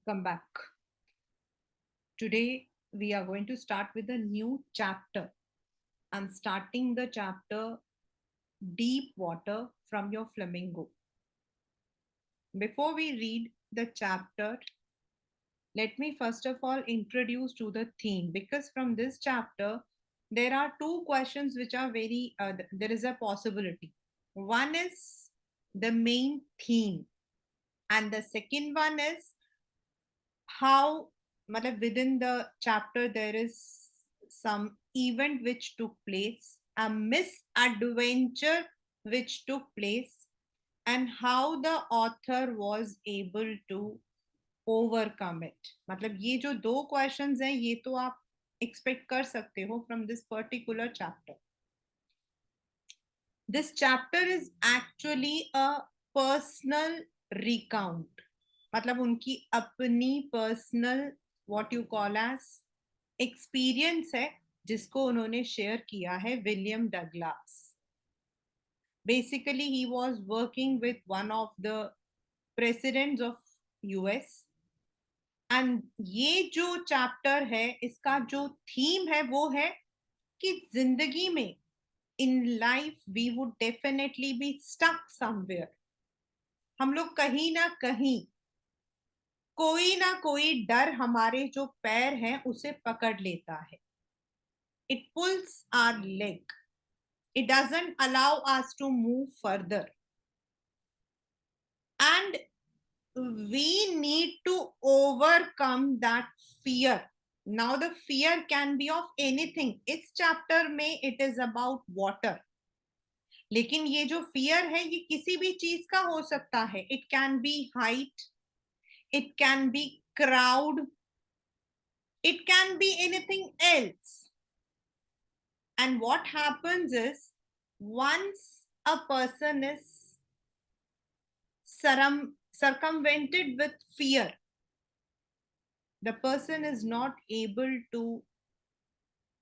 Welcome back. Today we are going to start with a new chapter. I'm starting the chapter Deep Water from Your Flamingo. Before we read the chapter, let me first of all introduce to the theme, because from this chapter there are two questions which are there is a possibility. One is the main theme, and the second one is how within the chapter there is some event which took place, a misadventure which took place, and how the author was able to overcome it. मतलब ये जो दो questions हैं ये तो आप expect कर सकते हो from this particular chapter. This chapter is actually a personal recount. मतलब उनकी अपनी personal what you call as experience है जिसको उन्होंने शेयर किया है William Douglas. Basically he was working with one of the presidents of US, and ये जो चैप्टर है इसका जो थीम है वो है कि जिंदगी में in life we would definitely be stuck somewhere. हम लोग कहीं ना कहीं कोई ना कोई डर हमारे जो पैर हैं उसे पकड़ लेता है. It pulls our leg. It doesn't allow us to move further. And we need to overcome that fear. Now the fear can be of anything. इस चैप्टर में it is about water. लेकिन ये जो फियर है ये किसी भी चीज का हो सकता है. It can be height, it can be crowd, it can be anything else. And what happens is once a person is circumvented with fear, the person is not able to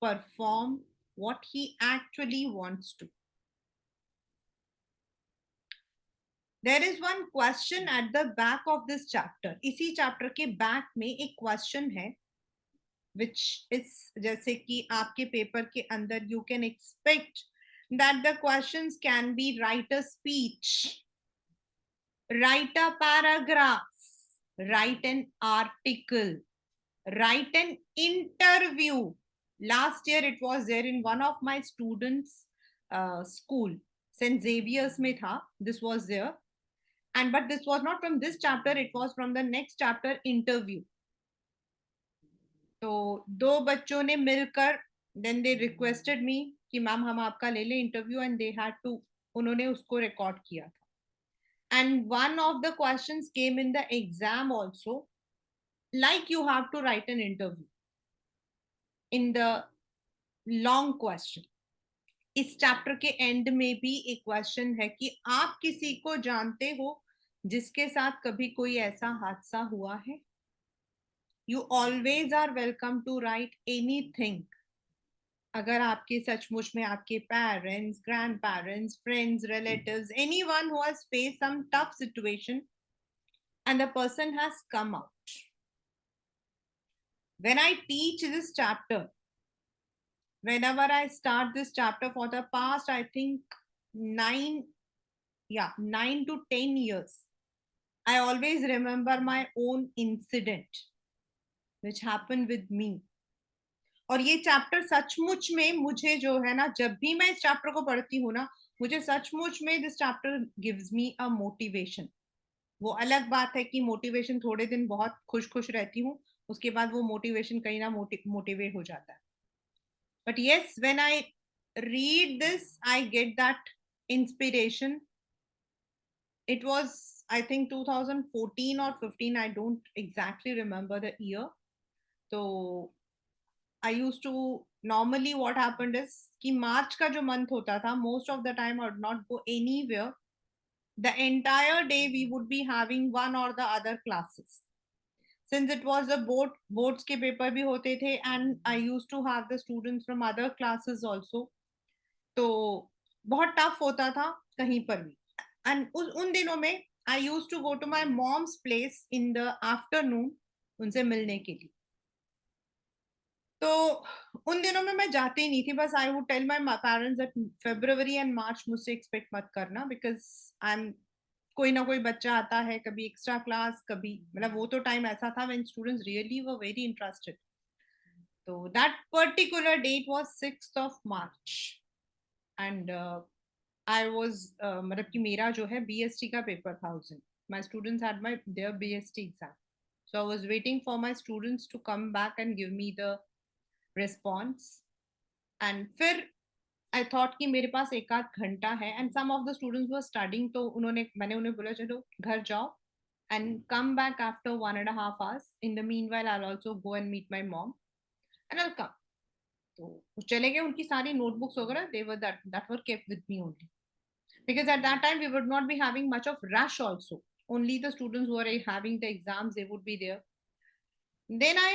perform what he actually wants to. There is one question at the back of this chapter. इसी chapter के back में एक question है which is जैसे कि आपके paper के अंदर you can expect that the questions can be write a speech, write a paragraph, write an article, write an interview. Last year it was there in one of my students school, St. Xavier's में था. This was there. And but this was not from this chapter, it was from the next chapter, interview. तो दो बच्चों ने मिलकर then they requested me कि ma'am हम आपका ले लें interview, and they had to, उन्होंने उसको रिकॉर्ड किया था. And one of the questions came in the exam also, like you have to write an interview in the long question. इस चैप्टर के एंड में भी एक क्वेश्चन है कि आप किसी को जानते हो जिसके साथ कभी कोई ऐसा हादसा हुआ है. You always are welcome to write anything. अगर आपके सचमुच में आपके parents, grand parents, friends, relatives, anyone who has face some tough situation and the person has come out. When I teach this chapter, whenever I start this chapter for the past, I think 9 to 10 years, I always remember my own incident which happened with me. और ये chapter सचमुच में मुझे जो है ना, जब भी मैं इस चैप्टर को पढ़ती हूँ ना, मुझे सचमुच में this chapter gives me a motivation. वो अलग बात है कि मोटिवेशन थोड़े दिन बहुत खुश खुश रहती हूँ, उसके बाद वो मोटिवेशन कहीं ना मोटिवेट हो जाता है. But yes, when I read this I get that inspiration. It was, I think, 2014 or 15. I don't exactly remember the year. So I used to, normally what happened is कि मार्च का जो month होता था, most of the time I would not go anywhere. The entire day we would be having one or the other classes. Since it was a boards के paper भी होते थे, and I used to have the students from other classes also. तो बहुत tough होता था कहीं पर भी. And उन दिनों में I used to go to my mom's place in the afternoon उनसे मिलने के लिए। तो उन दिनों में मैं जाती नहीं थी, बस I would tell my parents that February and March मुझसे एक्सपेक्ट मत करना, बिकॉज आई एम, कोई ना कोई बच्चा आता है, कभी एक्स्ट्रा क्लास, कभी, मतलब वो तो टाइम ऐसा था when students really were very interested. तो that particular date was 6th of March and I was, मतलब कि मेरा जो है बीएसटी का पेपर था उस दिन, my students had my their BST exam, so I was waiting for my students to come back and give me the response. And फिर आई थॉट कि मेरे पास एक आध घंटा है, and some of the students were studying, तो उन्होंने, मैंने उन्हें बोला चलो घर जाओ and come back after 1.5 hours, in the meanwhile I also go and meet my mom and I come. तो वो चले गए, उनकी सारी नोटबुक्स वगैरह they were that were kept with me only, because at that time we would not be having much of rush also, only the students who are having the exams, they would be there. Then I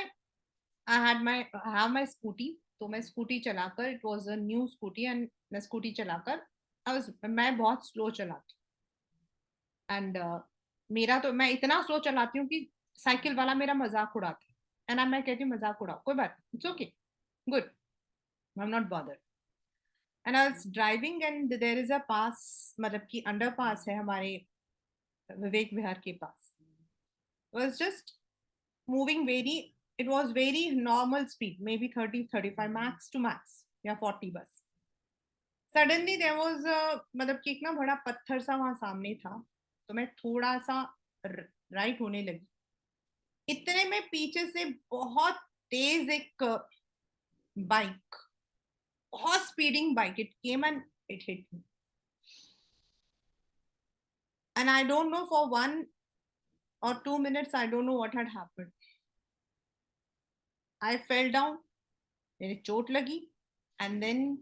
had my, I have my scooty, तो मैं scooty चलाकर, it was a new scooty, and मैं scooty चलाकर, मैं बहुत slow चलाती हूँ, and मेरा तो, मैं इतना स्लो चलाती हूँ कि साइकिल वाला मेरा मजाक उड़ाता है, एंड मैं कहती हूँ मजाक उड़ाओ, कोई बात, it's okay, good, I am not bothered. And I was driving and there is a pass, मतलब कि अंडर पास है हमारे विवेक विहार के पास, was just moving very, it was very normal speed, maybe 30-35 max to max या 40 बस। Suddenly there was, मतलब कि एक ना बड़ा पत्थर सा वहां सामने था, तो मैं थोड़ा सा राइट होने लगी, इतने में पीछे से बहुत तेज एक बाइक, बहुत speeding bike, it came and it hit me, and I don't know for 1 or 2 minutes, I don't know what had happened, I fell down, मेरे चोट लगी, एंड देन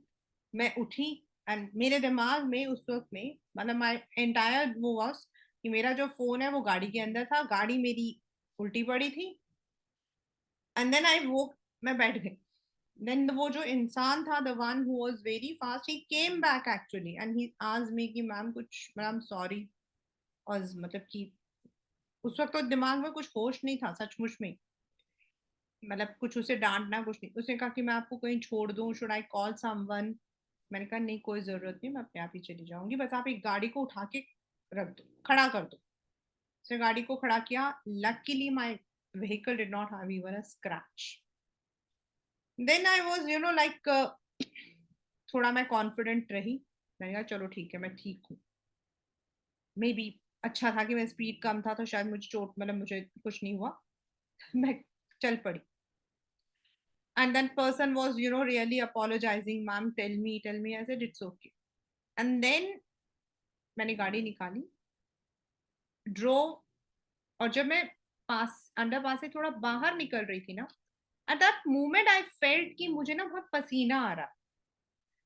मैं उठी, एंड मेरे दिमाग में उस वक्त में, मतलब माय एंटायर वो वाज कि मेरा जो फोन है वो गाड़ी के अंदर था, गाड़ी मेरी उल्टी पड़ी थी, एंड देन आई वो, मैं बैठ गई। देन वो जो इंसान था, the one who was very fast, he came back actually and he asked me कि मैम कुछ, मैम सॉरी, और मतलब कि उस वक्त तो दिमाग में कुछ होश नहीं था सचमुच में, मतलब कुछ उसे डांटना कुछ नहीं, उसने कहा कि मैं आपको कहीं छोड़ दूं, शुड आई कॉल समवन, मैंने कहा नहीं कोई जरूरत नहीं, मैं अपने आप ही चली जाऊंगी, बस आप एक गाड़ी को उठा के रख दो, खड़ा कर दो। उसने गाड़ी को खड़ा किया, luckily my vehicle did not have even a scratch. Then I was like, थोड़ा मैं कॉन्फिडेंट रही, मैंने कहा चलो ठीक है, मैं ठीक हूँ, मे बी अच्छा था कि मैं स्पीड कम था, तो शायद मुझे चोट, मतलब मुझे कुछ नहीं हुआ, मैं चल पड़ी। And that person was really apologizing, ma'am, tell me, I said it's okay, and then मैंने गाड़ी निकाली, ड्रो, और जब मैं पास, अंडर पास से थोड़ा बाहर निकल रही थी ना, at that moment I felt कि मुझे ना बहुत पसीना आ रहा,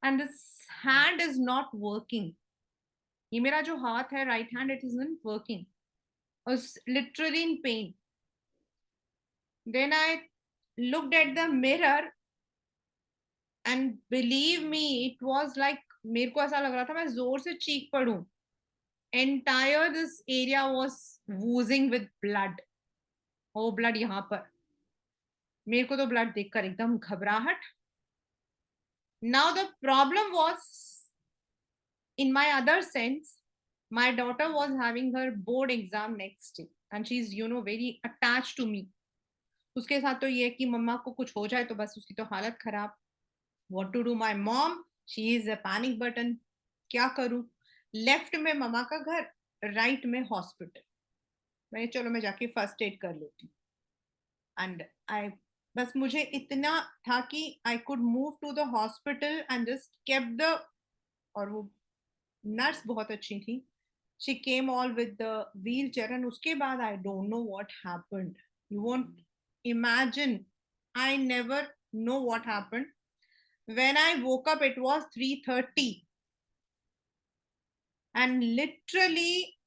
and this hand is not working, ये मेरा जो हाथ है right hand, it is not working, I was literally in pain. Then I looked at the mirror and believe me, it was like, मेरे को ऐसा लग रहा था मैं जोर से चीख पड़ूं, entire this area was oozing with blood, oh blood यहाँ पर, मेरे को तो ब्लड देखकर एकदम घबराहट। Now the problem was, in my other sense, my daughter was having her board exam next day and she's very attached to me, उसके साथ तो ये कि मम्मा को कुछ हो जाए तो बस उसकी तो हालत खराब, what to do, my mom, she is a panic button, क्या करूं, लेफ्ट में मम्मा का घर, राइट में हॉस्पिटल, मैं चलो मैं जाके फर्स्ट एड कर लेती हूँ, एंड आई, बस मुझे इतना था कि I could move to the hospital and just kept the, और वो नर्स बहुत अच्छी थी, she came all with the wheel chair, and उसके बाद I don't know what happened, you won't imagine, I never know what happened. When I woke up, it was 3:30, and literally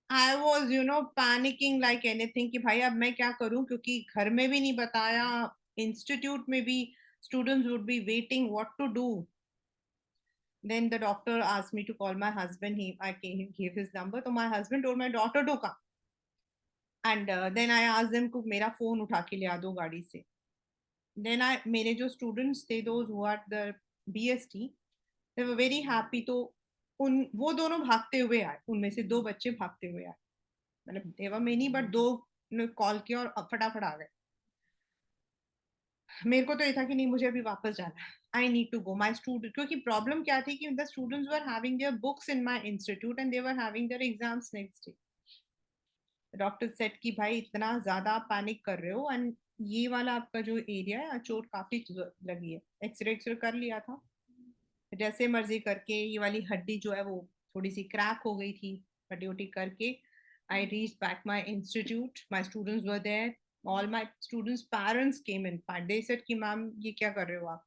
I was panicking like anything कि भाई अब मैं क्या करूं, क्योंकि घर में भी नहीं बताया, इंस्टीट्यूट में भी students would be waiting, what to do. Then the doctor asked me to call my husband, I gave his number, so my husband told my daughter to come, and then I asked them को मेरा phone उठा के ले आ दो गाड़ी से. Then I मेरे जो स्टूडेंट्स थे those who are the BST, they were very happy. तो उन वो दोनों भागते हुए आए, उनमें से दो बच्चे भागते हुए आए. मतलब देवर मेनी बट दो ने कॉल किया और फटाफट आ गए. मेरे को तो ये था कि नहीं, मुझे अभी वापस जाना है. I need to go. My student, क्योंकि प्रॉब्लम क्या थी कि the students were having their books in my institute and they were having their exams next day. Doctor said कि भाई इतना ज्यादा आप पैनिक कर रहे हो एंड ये वाला आपका जो एरिया है चोट काफी लगी है. एक्सरे कर लिया था, जैसे मर्जी करके ये वाली हड्डी जो है वो थोड़ी सी क्रैक हो गई थी. हड्डी उड्डी करके I reach back my institute. My students were there. All my students parents came in fact. They said कि मैम ये क्या कर रहे हो आप.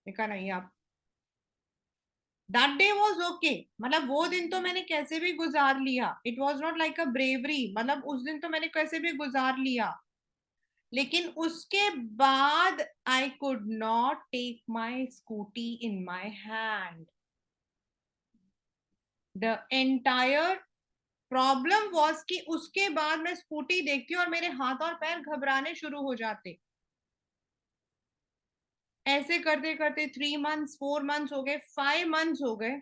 देखा नहीं आप. That day was okay. मतलब वो दिन तो मैंने कैसे भी गुजार लिया. It was not like a bravery. मतलब उस दिन तो मैंने कैसे भी गुजार लिया. लेकिन उसके बाद I could not take my scooty in my hand. The entire problem was कि उसके बाद मैं स्कूटी देखती हूँ और मेरे हाथ और पैर घबराने शुरू हो जाते. ऐसे करते करते 3 months 4 months हो गए, 5 months हो गए.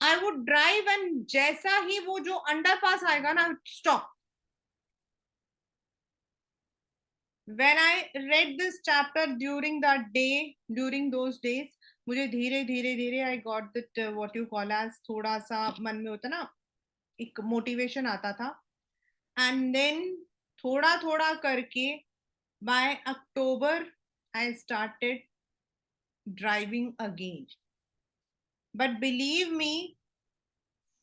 आई वुड ड्राइव एंड जैसा ही वो जो अंडरपास आएगा ना, stop. when I read this chapter during that day, during those days, मुझे धीरे धीरे धीरे I got that what you call as थोड़ा सा मन में होता ना एक मोटिवेशन आता था. एंड देन थोड़ा थोड़ा करके by October I started driving again. But believe me,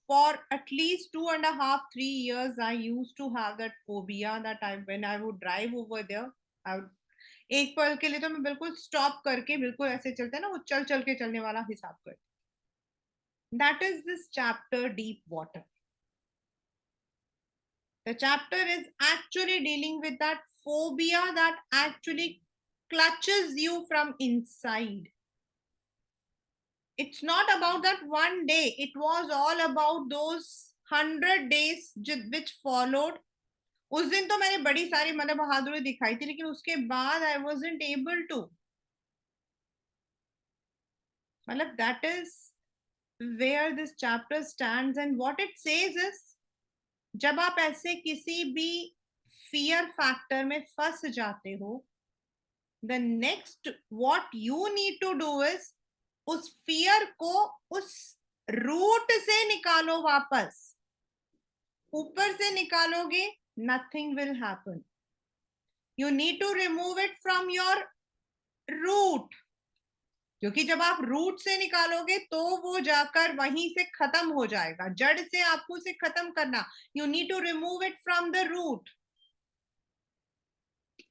for at least 2.5 3 years I used to have that phobia that I when I would drive over there, I would एक पल के लिए तो मैं बिल्कुल स्टॉप करके बिल्कुल ऐसे चलते हैं ना वो चल चल के चलने वाला हिसाब कर. That is this chapter deep water. The chapter is actually dealing with that phobia that actually clutches you from inside. It's not about that one day. It was all about those 100 days which followed. उस दिन तो मैंने बड़ी सारी मतलब बहादुरी दिखाई थी, लेकिन उसके बाद आई wasn't able to. मतलब that is where this chapter stands and what it says is, जब आप ऐसे किसी भी fear factor में फंस जाते हो, the next what you need to do is उस fear को उस रूट से निकालो वापस. ऊपर से निकालोगे nothing will happen. You need to remove it from your root. क्योंकि जब आप रूट से निकालोगे तो वो जाकर वहीं से खत्म हो जाएगा. जड़ से आपको उसे खत्म करना. You need to remove it from the root.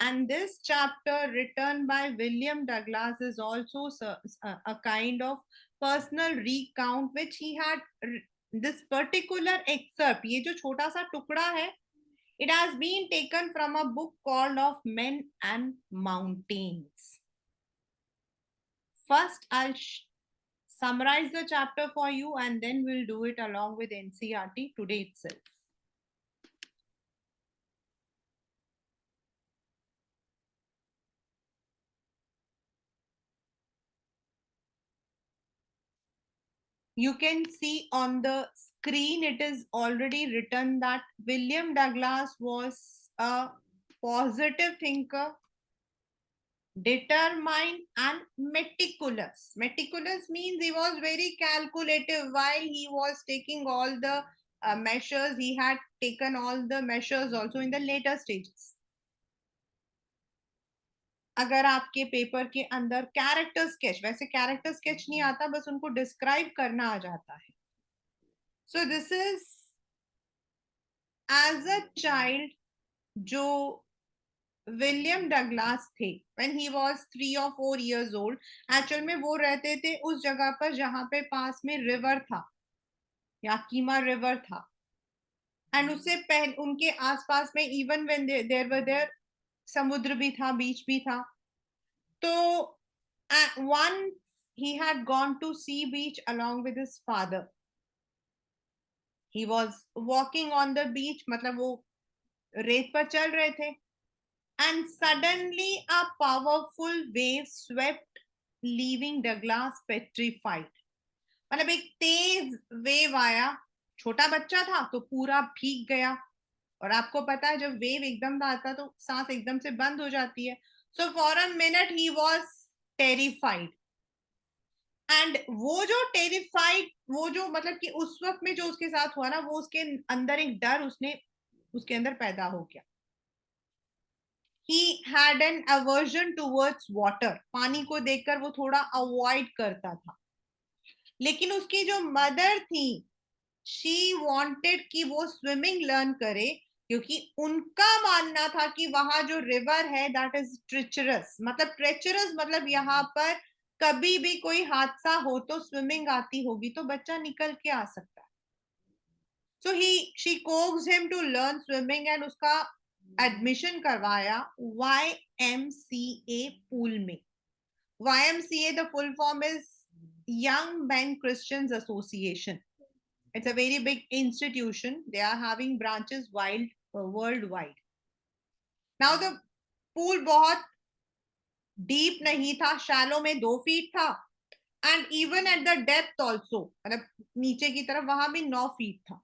And this chapter written by William Douglas is also a kind of personal recount which he had. This particular excerpt, ये जो छोटा सा टुकड़ा है, it has been taken from a book called of Men and Mountains. First, I'll summarize the chapter for you and then we'll do it along with NCERT today itself. You can see on the screen, it is already written that William Douglas was a positive thinker, determined and meticulous. Meticulous means he was very calculative while he was taking all the measures. He had taken all the measures also in the later stages. अगर आपके paper के अंदर character sketch, वैसे character sketch नहीं आता, बस उनको describe करना आ जाता है. So this is as a child जो विलियम डगलास थे when he was 3 or 4 years old. Actual में वो रहते थे उस जगह पर जहां पे पास में रिवर था, या कीमा रिवर था. एंड उससे पहले उनके आसपास में even when there were there समुद्र भी था, बीच भी था. तो one he had gone to sea beach along with his father. He was walking on the beach, मतलब वो रेत पर चल रहे थे, and suddenly a powerful wave swept leaving Douglas petrified. मतलब एक तेज वेव आया, छोटा बच्चा था तो पूरा भीग गया, और आपको पता है जब वेव एकदम आता तो सांस एकदम से बंद हो जाती है। So for a minute he was terrified, and वो जो टेरिफाइड, वो जो मतलब कि उस वक्त में जो उसके साथ हुआ ना, वो उसके अंदर एक डर उसके अंदर पैदा हो गया। He had an aversion towards water, पानी को देखकर वो थोड़ा अवॉइड करता था। लेकिन उसकी जो मदर थी, शी वांटेड कि वो स्विमिंग लर्न करे, क्योंकि उनका मानना था कि वहां जो रिवर है दैट इज ट्रेचरस। मतलब ट्रेचरस मतलब यहाँ पर कभी भी कोई हादसा हो तो स्विमिंग आती होगी तो बच्चा निकल के आ सकता है। So he she coaxed him to learn swimming, and उसका एडमिशन करवाया YMCA पूल में। YMCA, the full form is Young Men Christians Association. It's a very big institution. They are having branches worldwide. Now the pool बहुत deep नहीं था, shallow में 2 feet था, and even at the depth also, मतलब नीचे की तरफ वहां भी 9 फीट था।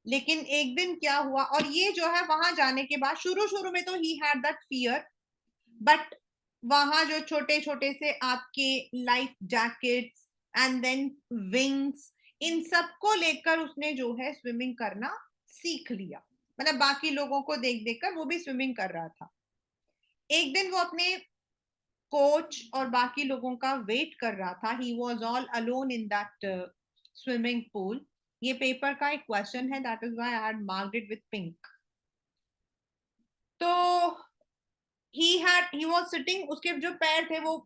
लेकिन एक दिन क्या हुआ, और ये जो है वहां जाने के बाद शुरू शुरू में तो ही हैड दैट फियर, बट वहां जो छोटे छोटे से आपके life jackets and then wings, इन सबको लेकर उसने जो है स्विमिंग करना सीख लिया। मतलब बाकी लोगों को देख देख कर वो भी स्विमिंग कर रहा था। एक दिन वो अपने कोच और बाकी लोगों का वेट कर रहा था। He was all alone in that swimming pool. ये पेपर का एक क्वेश्चन है, that is why I had marked it with pink. तो ही वॉज सिटिंग, उसके जो पैर थे वो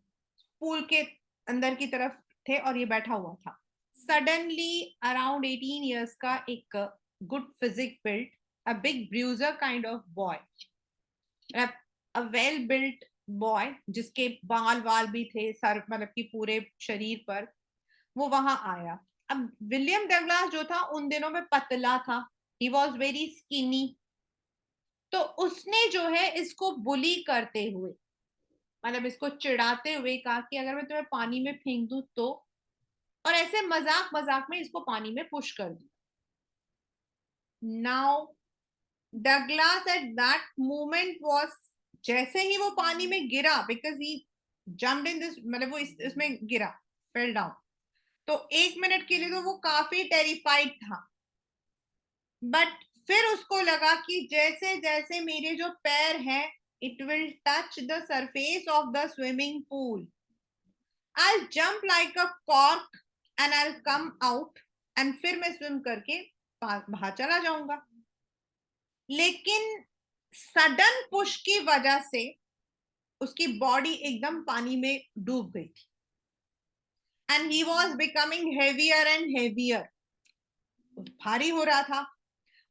पूल के अंदर की तरफ थे और ये बैठा हुआ था। सडनली अराउंड 18 years का एक good physique built, a big bruiser kind of boy, a well built boy जिसके बाल वाल भी थे सर, मतलब कि पूरे शरीर पर, वो वहां आया। अब विलियम डगलास जो था उन दिनों में पतला था, ही वॉज वेरी स्किनी। तो उसने जो है इसको बुली करते हुए, मतलब इसको चिढ़ाते हुए कहा कि अगर मैं तुम्हें पानी में फेंक दूं तो, और ऐसे मजाक मजाक में इसको पानी में पुश कर दिया। Now Douglas at that moment was, जैसे ही वो पानी में गिरा, because he jumped in this, मतलब वो इसमें गिरा, फेल डाउन, तो 1 मिनट के लिए तो वो काफी टेरिफाइड था। बट फिर उसको लगा कि जैसे जैसे मेरे जो पैर हैं, it will touch the surface of the swimming pool, I'll jump like a cork and I'll come out, and फिर मैं स्विम करके बाहर चला जाऊंगा। लेकिन सडन पुश की वजह से उसकी बॉडी एकदम पानी में डूब गई थी, and he was becoming heavier and heavier, भारी हो रहा था।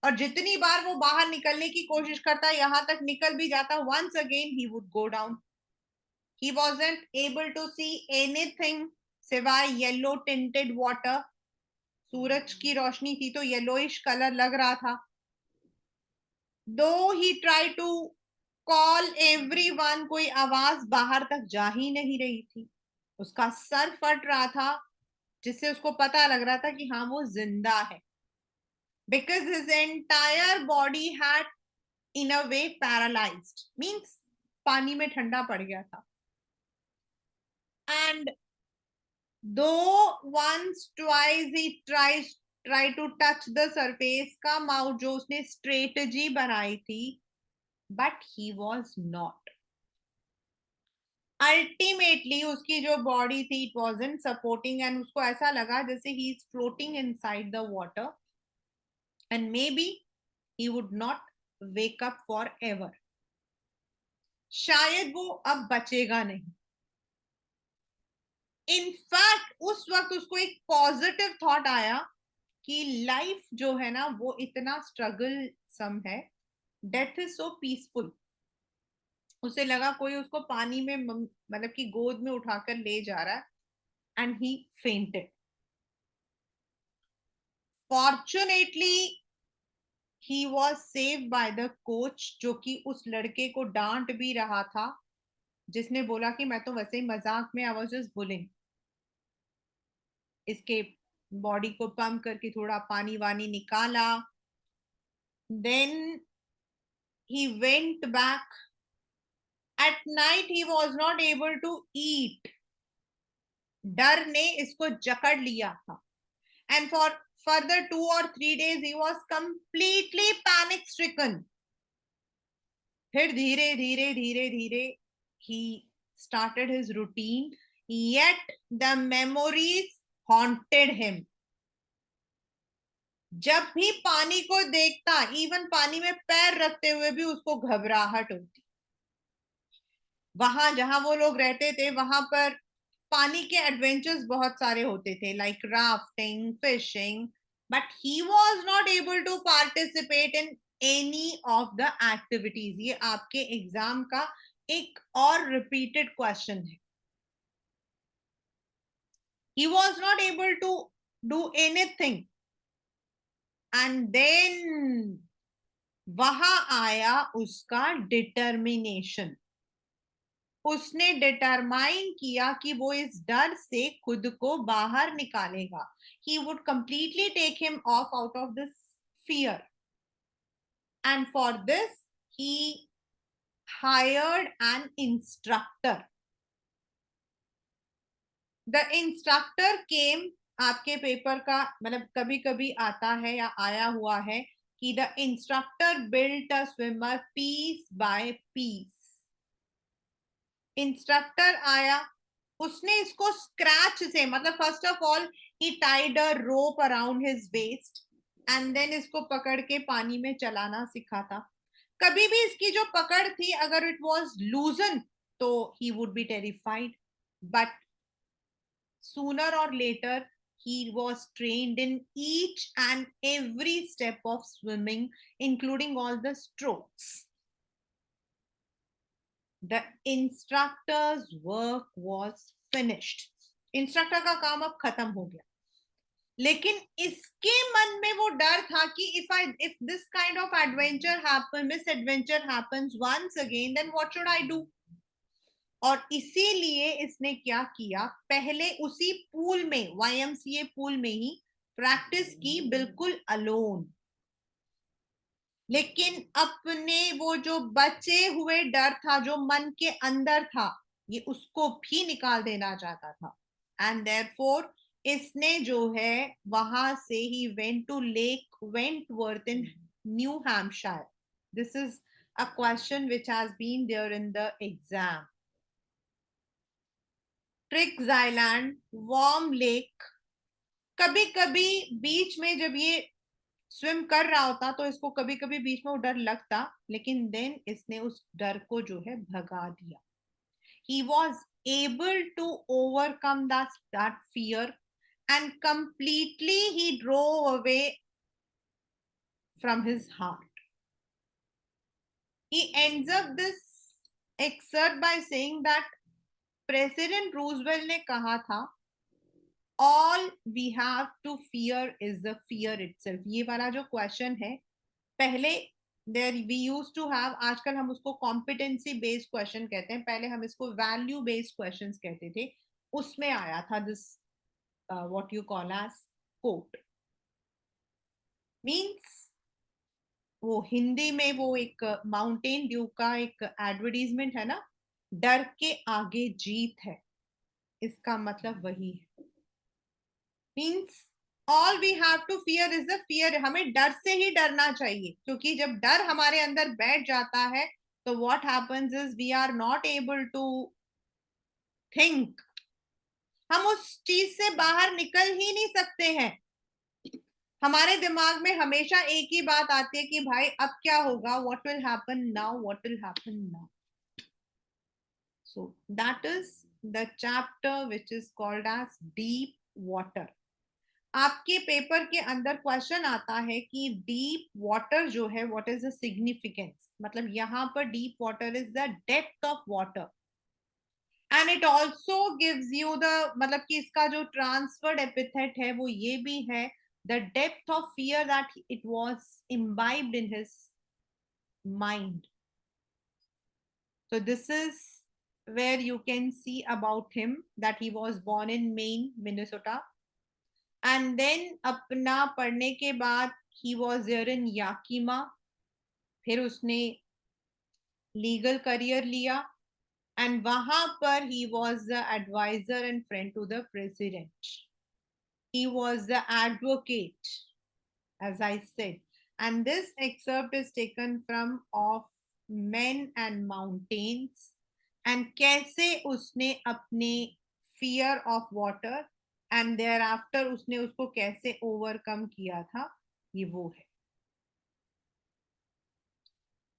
और जितनी बार वो बाहर निकलने की कोशिश करता, यहां तक निकल भी जाता, once again he would go down. He wasn't able to see anything सिवाय येलो टिंटेड वाटर। सूरज की रोशनी थी तो येलोइश कलर लग रहा था। दो ही ट्राई टू कॉल एवरीवन, कोई आवाज बाहर तक जा ही नहीं रही थी। उसका सर फट रहा था, जिससे उसको पता लग रहा था कि हाँ वो जिंदा है, because his entire body had in a way paralysed, means पानी में ठंडा पड़ गया था। And though once twice he try to touch the surface, का माउथ जो उसने स्ट्रेटजी बनाई थी, but he was not. Ultimately उसकी जो बॉडी थी इट वॉजंट सपोर्टिंग, एंड उसको ऐसा लगा जैसे he is floating inside the water, and may be he would not wake up for ever. शायद वो अब बचेगा नहीं। इनफैक्ट उस वक्त उसको एक पॉजिटिव थॉट आया कि लाइफ जो है ना वो इतना स्ट्रगल सम है, डेथ इज सो पीसफुल। उसे लगा कोई उसको पानी में मतलब कि गोद में उठाकर ले जा रहा है, and he fainted. Fortunately he was save by the coach, जो कि उस लड़के को डांट भी रहा था, जिसने बोला कि मैं तो वैसे ही मजाक में, आई वाज जस्ट बुलिंग, इसके बॉडी को पंप करके थोड़ा पानी वानी निकाला. Then he went back. At night he was not able to eat. डर ने इसको जकड़ लिया था. And for further 2 or 3 days he was completely panic stricken. फिर धीरे धीरे धीरे धीरे he started his routine, yet the memories haunted him. जब भी पानी को देखता, इवन पानी में पैर रखते हुए भी उसको घबराहट होती. वहां जहां वो लोग रहते थे वहां पर पानी के एडवेंचर्स बहुत सारे होते थे, like rafting, fishing, but he was not able to participate in any of the activities. ये आपके एग्जाम का एक और रिपीटेड क्वेश्चन है. He was not able to do anything. And then वहां आया उसका डिटर्मिनेशन. उसने डिटरमाइन किया कि वो इस डर से खुद को बाहर निकालेगा. He would completely take him off out of this fear. And for this he hired an instructor. The instructor came. आपके पेपर का मतलब कभी कभी आता है या आया हुआ है कि the instructor built a swimmer piece by piece. Instructor आया, उसने इसको स्क्रैच से, मतलब first of all he tied a rope around his waist and then इसको पकड़ के पानी में चलाना सिखा था. कभी भी इसकी जो पकड़ थी, अगर इट वाज लूजन तो he would be terrified, but sooner or later he was trained in each and every step of swimming, including all the strokes. The instructor's work was finished. Instructor का काम अब खत्म हो गया. लेकिन इसके मन में वो डर था कि if this kind of adventure happen, misadventure happens once again, then what should I do? और इसीलिए इसने क्या किया, पहले उसी पूल में, YMCA पूल में ही प्रैक्टिस की, बिल्कुल अलोन. लेकिन अपने वो जो बचे हुए डर था, जो मन के अंदर था, ये उसको भी निकाल देना चाहता था. एंड देयरफॉर इसने जो है वहां से he went to Lake Wentworth in New Hampshire. This is a question which has been there in the exam. Tricks island, warm lake. कभी कभी बीच में जब ये स्विम कर रहा होता तो इसको कभी कभी बीच में वो डर लगता, लेकिन देन इसने उस डर को जो है भगा दिया. He was able to overcome that fear and completely he drove away from his heart. He ends up this excerpt by saying that president Roosevelt ने कहा था, all we have to fear is the fear itself. ये वाला जो question है, पहले there we used to have, आजकल हम उसको competency based question कहते हैं, पहले हम इसको value based questions कहते थे. उसमें आया था this what you call as quote. Means वो हिंदी में वो एक माउंटेन ड्यू का एक एडवर्टीजमेंट है ना, डर के आगे जीत है, इसका मतलब वही है. Means all we have to fear is the fear. हमें डर से ही डरना चाहिए, क्योंकि जब डर हमारे अंदर बैठ जाता है तो what happens is we are not able to think. हम उस चीज से बाहर निकल ही नहीं सकते हैं. हमारे दिमाग में हमेशा एक ही बात आती है कि भाई अब क्या होगा, what will happen now, what will happen now. So that is the chapter which is called as deep water. आपके पेपर के अंदर क्वेश्चन आता है कि डीप वाटर जो है, व्हाट इज द सिग्निफिकेंस, मतलब यहां पर deep water is the depth of water. And it also gives you the, मतलब कि इसका जो ट्रांसफर्ड एपिथेट है वो ये भी है, the depth of fear that it was imbibed in his mind. So this is where you can see about him, that he was born in Maine, Minnesota, and then अपना पढ़ने के बाद he was there in Yakima, फिर उसने legal career लिया, and वहां पर he was the advisor and friend to the president. He was the advocate, as I said. And this excerpt is taken from Of Men and Mountains. And कैसे उसने अपने fear of water and thereafter उसने उसको कैसे overcome किया था, ये वो है.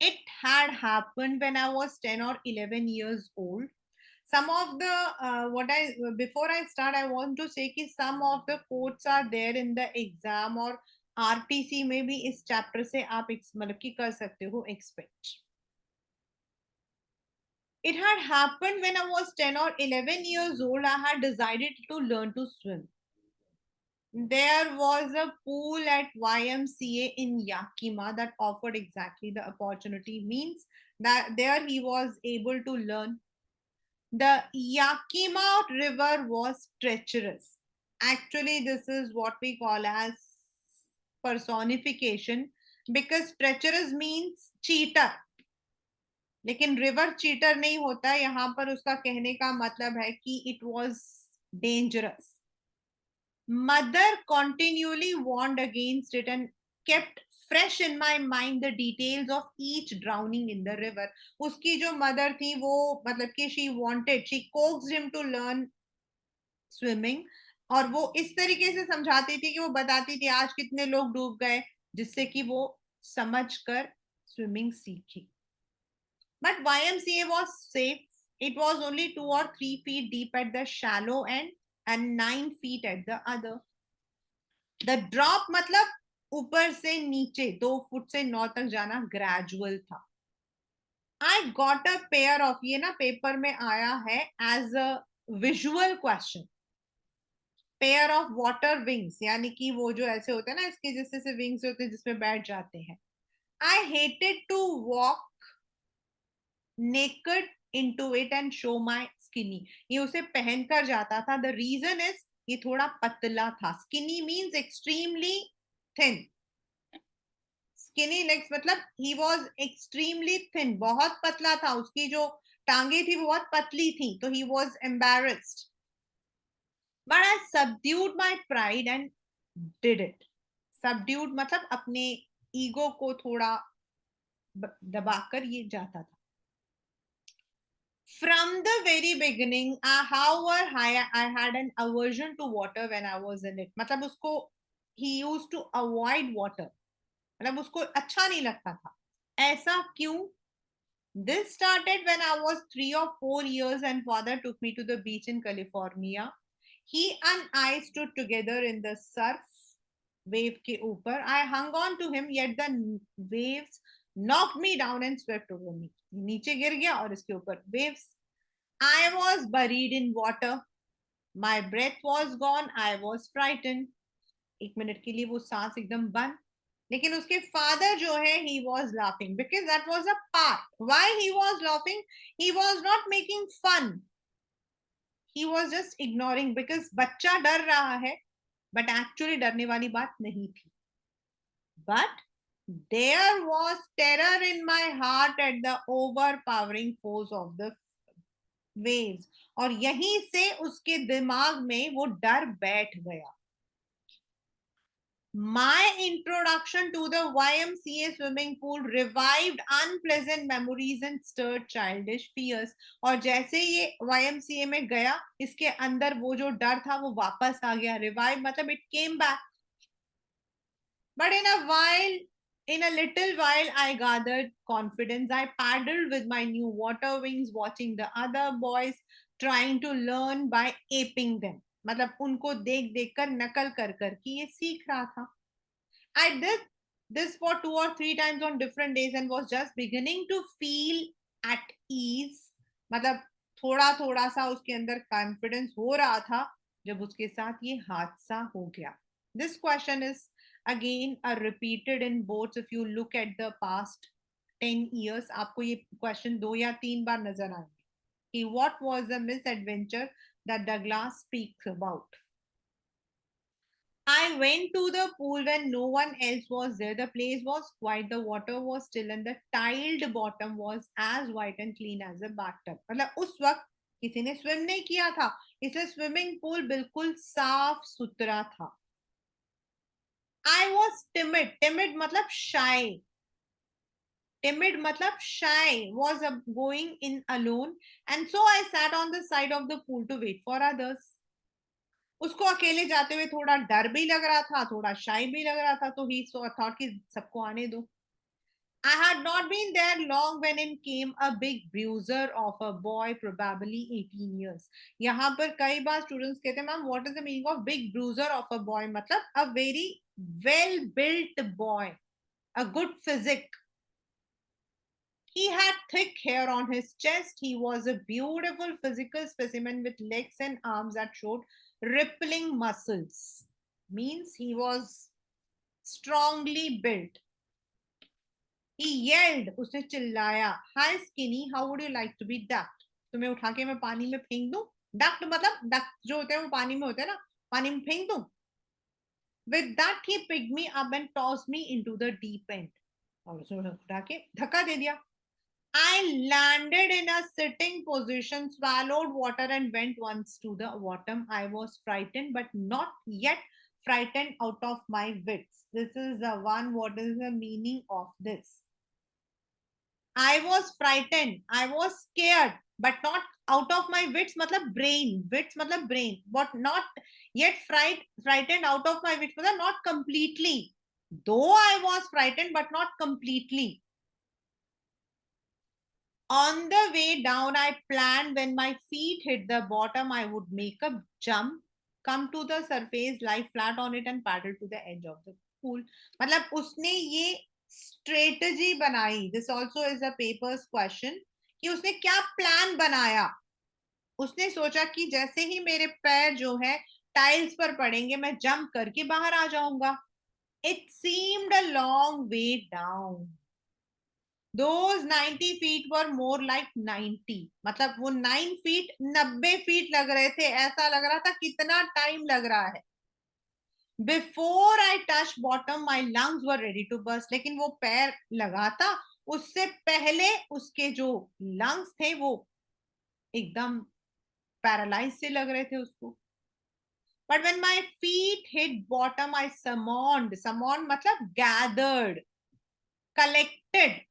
It had happened when I was 10 or 11 years old. Some of the before I start, I want to say कि some of the quotes are there in the exam or RTC में भी इस chapter से आप मतलब कि कर सकते हो expect. It had happened when I was 10 or 11 years old. I had decided to learn to swim. There was a pool at YMCA in Yakima that offered exactly the opportunity. Means that there he was able to learn. The Yakima River was treacherous. Actually, this is what we call as personification, because treacherous means cheater. लेकिन river cheater नहीं होता. यहाँ पर उसका कहने का मतलब है कि it was dangerous. Mother continually warned against it and kept fresh in my mind the details of each drowning in the river. उसकी जो मदर थी वो मतलब कि she coaxed him to learn swimming, और वो इस तरीके से समझाती थी कि वो बताती थी आज कितने लोग डूब गए, जिससे कि वो समझकर स्विमिंग सीखी. But YMCA was safe. It was only 2 or 3 feet deep at the shallow end and 9 feet at the other. The drop मतलब ऊपर से नीचे 2 फुट से 9 तक जाना ग्रेजुअल था. I got a pair of, ये ना पेपर में आया है as a visual question, pair of water wings, यानी कि वो जो ऐसे होते हैं ना इसके जैसे से विंग्स होते हैं जिसमें बैठ जाते हैं. I hated to walk naked into it and show my skinny. ये उसे पहनकर जाता था. The reason is ये थोड़ा पतला था. Skinny means extremely thin. Skinny legs मतलब he was extremely thin. बहुत पतला था. उसकी जो टांगे थी वो बहुत पतली थी. तो he was embarrassed. But I subdued my pride and did it. Subdued मतलब अपने ईगो को थोड़ा दबाकर ये जाता था. From the very beginning, however, I had an aversion to water when I was in it. मतलब उसको he used to avoid water. मतलब उसको अच्छा नहीं लगता था. ऐसा क्यों? This started when I was 3 or 4 years and father took me to the beach in California. He and I stood together in the surf wave के ऊपर. I hung on to him, yet the waves knocked me down and swept over me. नीचे गिर गया और इसके ऊपर waves. I was buried in water. My breath was gone. I was frightened. 1 minute के लिए वो सांस एकदम बंद. लेकिन उसके फादर जो है he was laughing because that was a part. Why he was laughing? He was not making fun. He was just ignoring because बच्चा डर रहा है, but actually डरने वाली बात नहीं थी. But there was terror in my heart at the overpowering force of the waves. और यहीं से उसके दिमाग में वो डर बैठ गया. My introduction to the YMCA swimming pool revived unpleasant memories and stirred childish fears. और जैसे ये YMCA में गया, इसके अंदर वो जो डर था वो वापस आ गया. Revive मतलब it came back. But in a little while, I gathered confidence. I paddled with my new water wings, watching the other boys trying to learn by aping them. मतलब उनको देख देख कर नकल कर कर कि ये सीख रहा था. I did this for 2 or 3 times on different days and was just beginning to feel at ease. मतलब थोड़ा थोड़ा सा उसके अंदर कॉन्फिडेंस हो रहा था जब उसके साथ ये हादसा हो गया. This question is again repeated in boards. If you look at the past 10 years, आपको ये question 2 या 3 बार नजर आएंगे कि what was the misadventure that Douglas speaks about. I went to the pool when no one else was there. The place was quiet, the water was still, and the tiled bottom was as white and clean as a bathtub. मतलब उस वक्त किसी ने swim नहीं किया था, इसलिए swimming pool बिल्कुल साफ सुथरा था. I was timid. Timid मतलब shy. Timid matlab shy, was going in alone, and so I sat on the side of the pool to wait for others. उसको अकेले जाते हुए थोड़ा डर भी लग रहा था, थोड़ा शाई भी लग रहा था, तो ही थॉट कि सबको आने दो. I had not been there long when in came a big bruiser of a boy, probably 18 years. यहाँ पर कई बार स्टूडेंट्स कहते हैं ma'am what is the meaning of big bruiser of a boy, मतलब a very well built boy, a good physique. He had thick hair on his chest. He was a beautiful physical specimen with legs and arms that showed rippling muscles. Means he was strongly built. He yelled, उसने चिल्लाया, Hi skinny, how would you like to be ducked? तुम्हें उठा के मैं पानी में फेंक दूं? Ducked मतलब duck जो होते हैं वो पानी में होते हैं ना, पानी में फेंक दूं? With that he picked me up and tossed me into the deep end. और उसने उठा के धक्का दे दिया. I landed in a sitting position, swallowed water, and went once to the bottom. I was frightened, but not yet frightened out of my wits. This is the one. What is the meaning of this? I was frightened. I was scared, but not out of my wits. Matlab brain. Wits matlab brain. But not yet frightened out of my wits. Matlab not completely. Though I was frightened, but not completely. On the way down, I planned when my feet hit the bottom, I would make a jump, come to the surface, lie flat on it, and paddle to the edge of the pool. मतलब उसने ये strategy बनाई. This also is a papers question कि उसने क्या plan बनाया. उसने सोचा कि जैसे ही मेरे पैर जो है टाइल्स पर पड़ेंगे मैं जंप करके बाहर आ जाऊंगा. It seemed a long way down. Those 90 feet were more like 90. मतलब वो 9 feet 90 feet लग रहे थे. ऐसा लग रहा था कितना टाइम लग रहा है. Before I touched bottom, my lungs were ready to burst. लेकिन वो पैर लगा था उससे पहले उसके जो lungs थे वो एकदम पैरालाइज से लग रहे थे उसको. But when my feet hit bottom, I summoned मतलब gathered, collected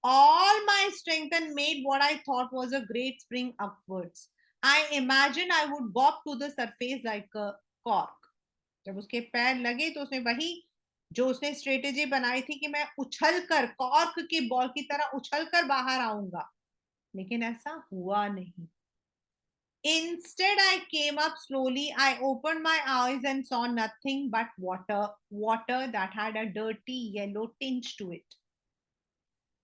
all my strength and made what I thought was a great spring upwards. I imagined I would bob to the surface like a cork. जब उसके पैर लगे तो उसने वही जो उसने स्ट्रेटेजी बनाई थी कि मैं उछल कर कॉर्क की बॉल की तरह उछल कर बाहर आऊंगा, लेकिन ऐसा हुआ नहीं. Instead, I came up slowly. I opened my eyes and saw nothing but water that had a dirty yellow tinge to it.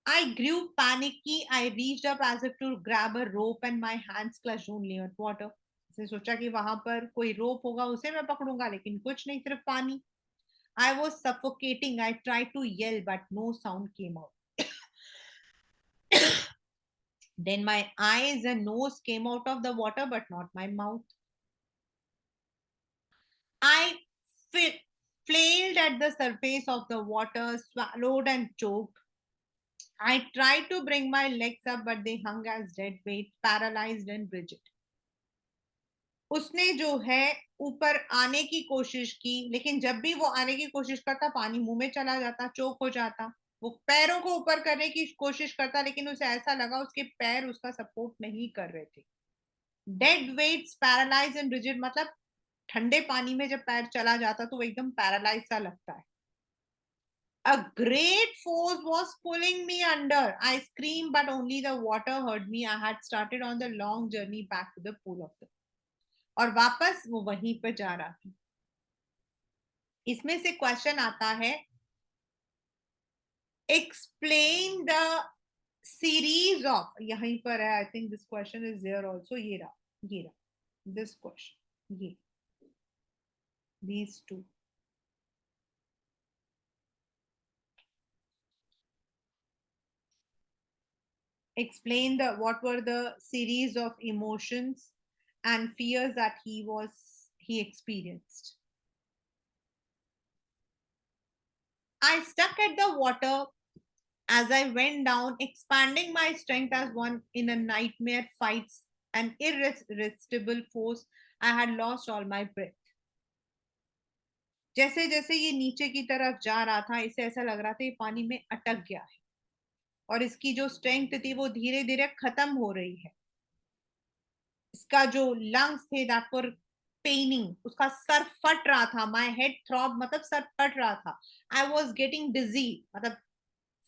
I grew panicky. I reached up as if to grab a rope and my hands clutched only at water. उसने सोचा कि वहां पर कोई रोप होगा उसे मैं पकड़ूंगा, लेकिन कुछ नहीं, सिर्फ पानी. I was suffocating. I tried to yell, but no sound came out. Then my eyes and nose came out of the water, but not my mouth. I flailed at the surface of the water, swallowed and choked. I tried to bring my legs up, but they hung as dead weight, paralyzed and rigid. उसने जो है ऊपर आने की कोशिश की, लेकिन जब भी वो आने की कोशिश करता पानी मुंह में चला जाता, चोक हो जाता. वो पैरों को ऊपर करने की कोशिश करता, लेकिन उसे ऐसा लगा उसके पैर उसका सपोर्ट नहीं कर रहे थे. Dead weights, paralyse and rigid मतलब ठंडे पानी में जब पैर चला जाता तो वो एकदम पैरालाइज सा लगता है. A great force was pulling me under. I screamed, but only the water heard me. I had started on the long journey back to the pool of the. और वापस वो वहीं पर जा रहा था. इसमें से क्वेश्चन आता है, एक्सप्लेन द सीरीज ऑफ, यहीं पर है. I think this question is there also. ये रहा दिस क्वेश्चन, ये these two. explain what were the series of emotions and fears that he experienced. I stuck at the water as I went down, expanding my strength as one in a nightmare fights an irresistible force. I had lost all my breath. जैसे जैसे ये नीचे की तरफ जा रहा था, इसे ऐसा लग रहा था ये पानी में अटक गया है और इसकी जो स्ट्रेंथ थी वो धीरे धीरे खत्म हो रही है. इसका जो लंग्स थे दैट वर पेनिंग, उसका सर फट रहा था. माय हेड थ्रॉब मतलब सर फट रहा था. आई वाज गेटिंग डिजी मतलब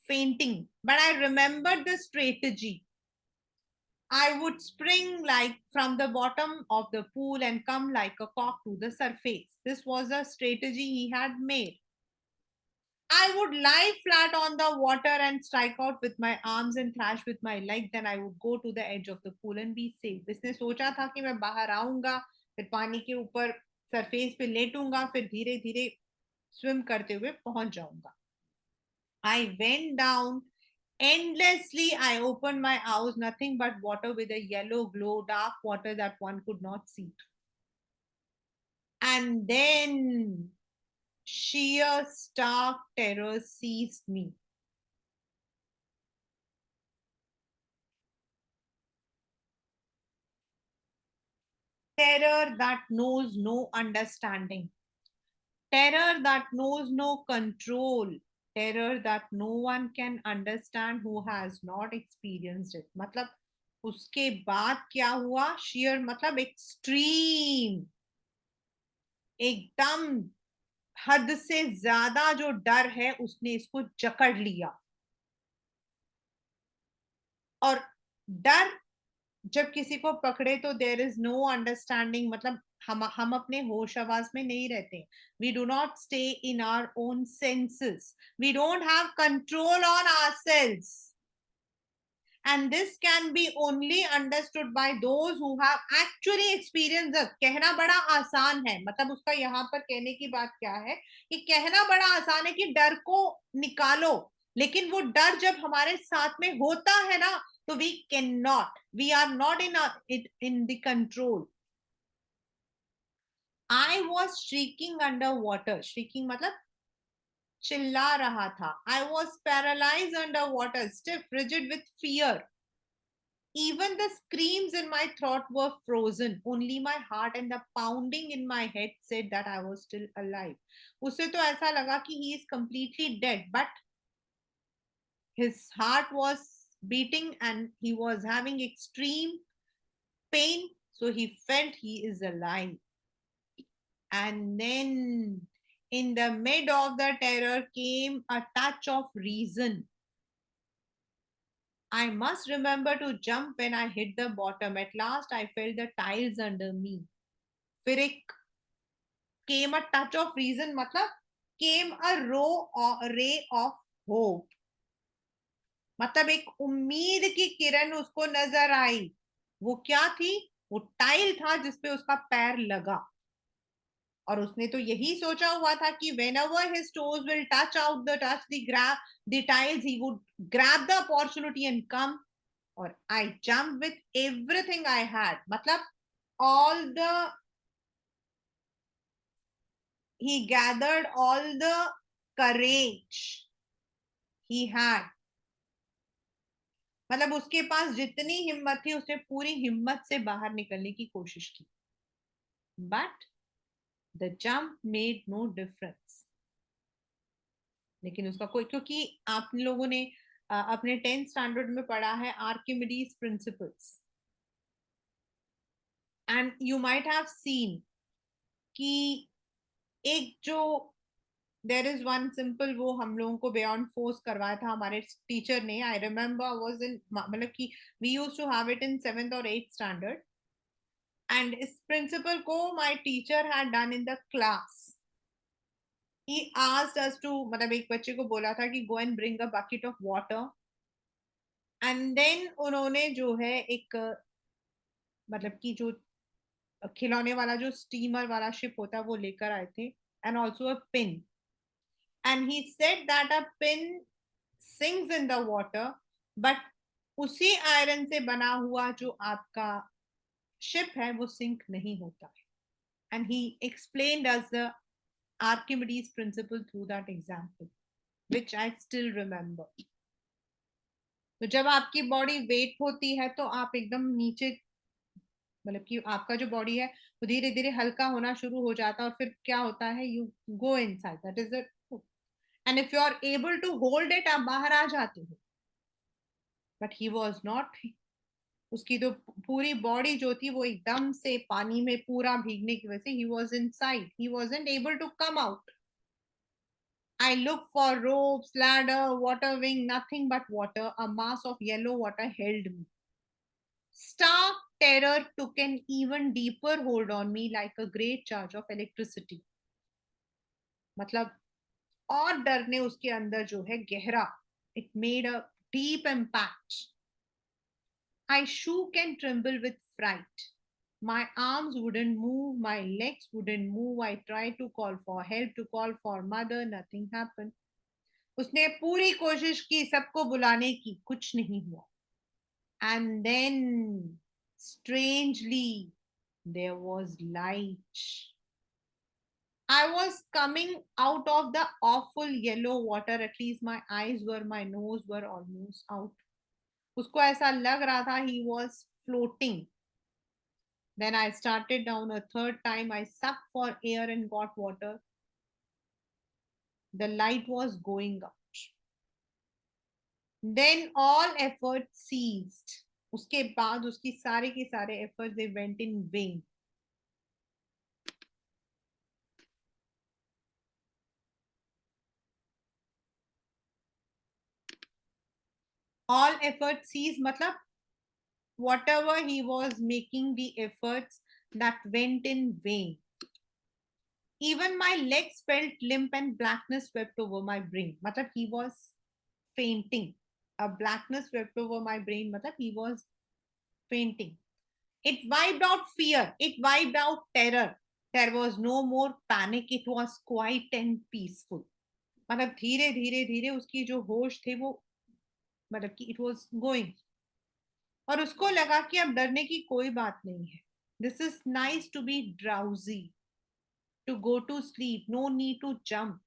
fainting, but I remembered the strategy. I would spring like from the bottom of the pool and come like a cock to the surface. This was a strategy he had made. I would lie flat on the water and strike out with my arms and thrash with my leg. Then I would go to the edge of the pool and be safe. इसने सोचा था कि मैं बाहर आऊंगा, फिर पानी के ऊपर सरफेस पे लेटूंगा, फिर धीरे धीरे स्विम करते हुए पहुंच जाऊंगा. I went down endlessly. I opened my eyes, nothing but water with a yellow glow, dark water that one could not see. And then sheer stark terror seized me. Terror that knows no understanding. Terror that knows no control. Terror that no one can understand who has not experienced it. मतलब उसके बाद क्या हुआ? Sheer मतलब extreme, एकदम हद से ज्यादा जो डर है उसने इसको जकड़ लिया. और डर जब किसी को पकड़े तो देयर इज नो अंडरस्टैंडिंग, मतलब हम अपने होश आवाज में नहीं रहते. We do not stay in our own senses. We don't have control on ourselves. And this can be only understood by those who have actually experienced it. कहना बड़ा आसान है, मतलब उसका यहाँ पर कहने की बात क्या है कि कहना बड़ा आसान है कि डर को निकालो, लेकिन वो डर जब हमारे साथ में होता है ना तो we cannot, we are not in the control. I was shrieking underwater. Shrieking मतलब चिल्ला रहा था. I was paralyzed underwater, stiff, rigid with fear. Even the screams in my throat were frozen. Only my heart and the pounding in my head said that I was still alive. उसे तो ऐसा लगा कि he is completely dead, but his heart was beating and he was having extreme pain, so he felt he is alive. And then in the mid of the terror came a touch of reason. I must remember to jump when I hit the bottom. At last, I felt the tiles under me. फिर एक came a touch of reason मतलब came a ray of hope. मतलब एक उम्मीद की किरण उसको नजर आई. वो क्या थी? वो टाइल था जिसपे उसका पैर लगा. और उसने तो यही सोचा हुआ था कि whenever his toes will touch the tiles, he would grab the opportunity and come. और I jumped with everything I had. मतलब all the he gathered all the courage he had. मतलब उसके पास जितनी हिम्मत थी उसने पूरी हिम्मत से बाहर निकलने की कोशिश की. But the jump made no difference. लेकिन उसका कोई, क्योंकि आप लोगों ने अपने 10th स्टैंडर्ड में पढ़ा है Archimedes principles, and you might have seen कि एक जो देर इज वन सिंपल, वो हम लोगों को बियॉन्ड फोर्स करवाया था हमारे टीचर ने. आई रिमेम्बर वाज इन, मतलब कि we used to have it in 7th और 8th स्टैंडर्ड. एंड इस प्रिंसिपल को my teacher had done in the class. He asked us to, मतलब एक बच्चे को बोला था कि go and bring a bucket of water. And then उन्होंने जो है एक, मतलब कि जो खिलौने वाला जो स्टीमर वाला शिप होता है वो लेकर आए थे, and also a pin. And he said that a pin sinks in the water, but उसी आयरन से बना हुआ जो आपका शिप है वो सिंक नहीं होता है. And he explained us the Archimedes principle through that example, which I still remember. तो जब आपकी बॉडी वेट होती है तो आप एकदम नीचे, मतलब कि आपका जो बॉडी है वो धीरे धीरे हल्का होना शुरू हो जाता है और फिर क्या होता है, you go inside, that is it. And if you are able to hold it, आप बाहर आ जाते हो. But he was not. उसकी तो पूरी बॉडी जो थी वो एकदम से पानी में पूरा भीगने की वजह से he was inside, he wasn't able to come out. I looked for ropes, ladder, water wing, nothing but water. A mass of yellow water held me. Stark terror took an even deeper hold on me like a great charge of electricity. मतलब और डर ने उसके अंदर जो है गहरा, it made a deep impact. I shook and trembled with fright. My arms wouldn't move, my legs wouldn't move. I tried to call for help, to call for mother, nothing happened. उसने पूरी कोशिश की सबको बुलाने की, कुछ नहीं हुआ. And then, strangely, there was light. I was coming out of the awful yellow water. At least my eyes were, my nose were almost out. उसको ऐसा लग रहा था he was floating. Then I started down a third time. I sucked for air and got water. The light was going out. Then all effort ceased. उसके बाद उसकी सारे के सारे efforts they went in vain. All efforts ceased मतलब whatever he was making the efforts, that went in vain. Even my legs felt limp and blackness swept over my brain. मतलब he was fainting. A blackness swept over my brain. मतलब he was fainting. It wiped out fear. It wiped out terror. There was no more panic. It was quiet and peaceful. मतलब धीरे धीरे धीरे उसकी जो होश थे वो, मतलब कि it was going. और उसको लगा कि अब डरने की कोई बात नहीं है. This is nice to be drowsy, to go to sleep. No need to jump.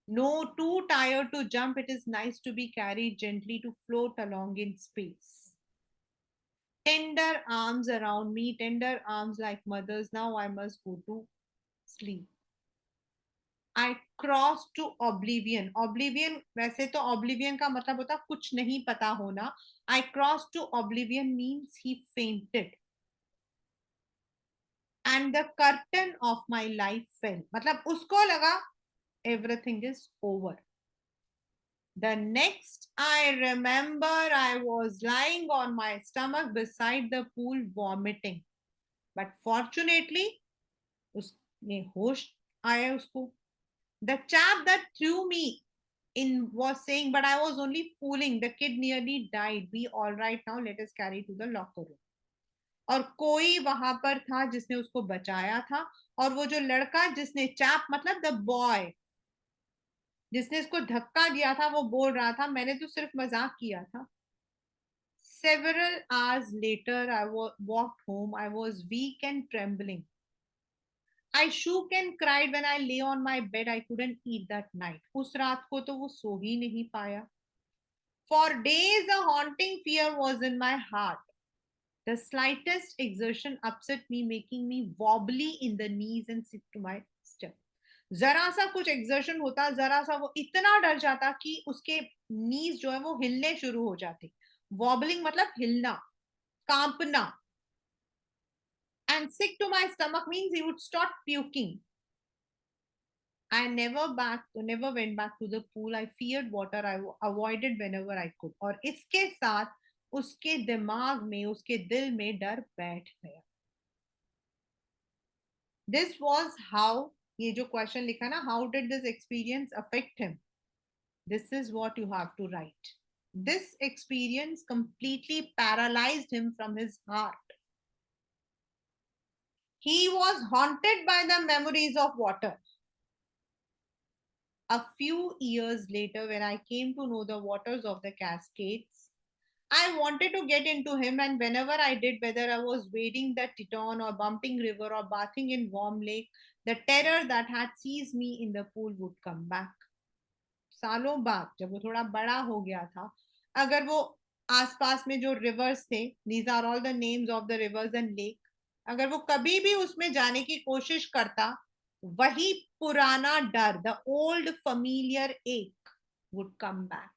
No, too tired to jump. It is nice to be carried gently, to float along in space. Tender arms around me, tender arms like mothers. Now I must go to sleep. I crossed to oblivion. Oblivion, वैसे तो oblivion का मतलब होता कुछ नहीं पता होना. I crossed to oblivion means he fainted. And the curtain of my life fell. मतलब उसको लगा everything is over. The next I remember, I was lying on my stomach beside the pool vomiting. But fortunately, उसने होश आया उसको. The chap that threw me in was saying, but I was only fooling. The kid nearly died. Be all right now. Let us carry to the locker room. और कोई वहां पर था जिसने उसको बचाया था. और वो जो लड़का जिसने चैप मतलब द बॉय जिसने इसको धक्का दिया था वो बोल रहा था मैंने तो सिर्फ मजाक किया था. Several hours later, I walked home. I was weak and trembling. I shook and cried when I lay on my bed. I couldn't eat that night. उस रात को तो वो सो ही नहीं पाया. For days, a haunting fear was in my heart. The slightest exertion upset me, making me wobbly in the knees and sick to my step. जरा सा कुछ exertion होता, जरा सा वो इतना डर जाता कि उसके knees जो है वो हिलने शुरू हो जाते. Wobbling मतलब हिलना, कांपना. And sick to my stomach means he would start puking. I never went back to the pool. I feared water. I avoided whenever I could. और इसके साथ उसके दिमाग में, उसके दिल में डर बैठ गया. This was how, ये जो question लिखा ना, how did this experience affect him? This is what you have to write. This experience completely paralyzed him from his heart. He was haunted by the memories of water. A few years later, when I came to know the waters of the Cascades, I wanted to get into him, and whenever I did, whether I was wading the Teton or bumping river or bathing in warm lake, the terror that had seized me in the pool would come back. सालों बाद जब वो थोड़ा बड़ा हो गया था, अगर वो आसपास में जो रिवर्स थे, these are all the names of the rivers and lake, अगर वो कभी भी उसमें जाने की कोशिश करता, वही पुराना डर, the old familiar ache would come back.